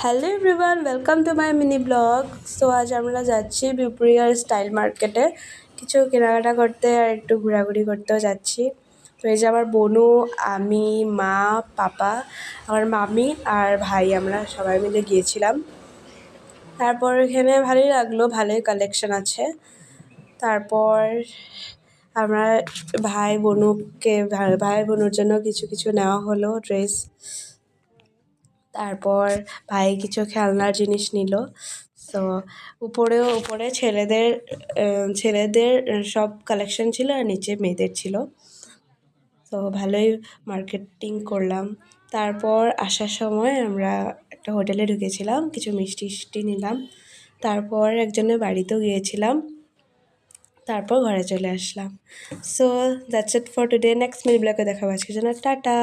Hello everyone, welcome to my mini blog. So আজ আমরা যাচ্ছি বিউপুরিয়ার স্টাইল মার্কেটে কিছু কেনাকাটা করতে আর একটু ঘোরাঘুরি করতেও যাচ্ছি। তো এই যে আমার বোনু, আমি, মা, পাপা, আমার মামি আর ভাই, আমরা সবাই মিলে গিয়েছিলাম। তারপর এখানে ভালোই লাগলো, ভালোই কালেকশন আছে। তারপর আমরা ভাই বোনুর জন্য কিছু কিছু নেওয়া হলো ড্রেস। তারপর ভাই কিছু খেলনার জিনিস নিল। তো উপরে ছেলেদের সব কালেকশন ছিল আর নিচে মেয়েদের ছিল। তো ভালোই মার্কেটিং করলাম। তারপর আসার সময় আমরা একটা হোটেলে ঢুকেছিলাম, কিছু মিষ্টি নিলাম। তারপর একজনের বাড়িতেও গিয়েছিলাম। তারপর ঘরে চলে আসলাম। So that's it for today. Next mini ব্লগে দেখা হচ্ছে, জন্য টাটা।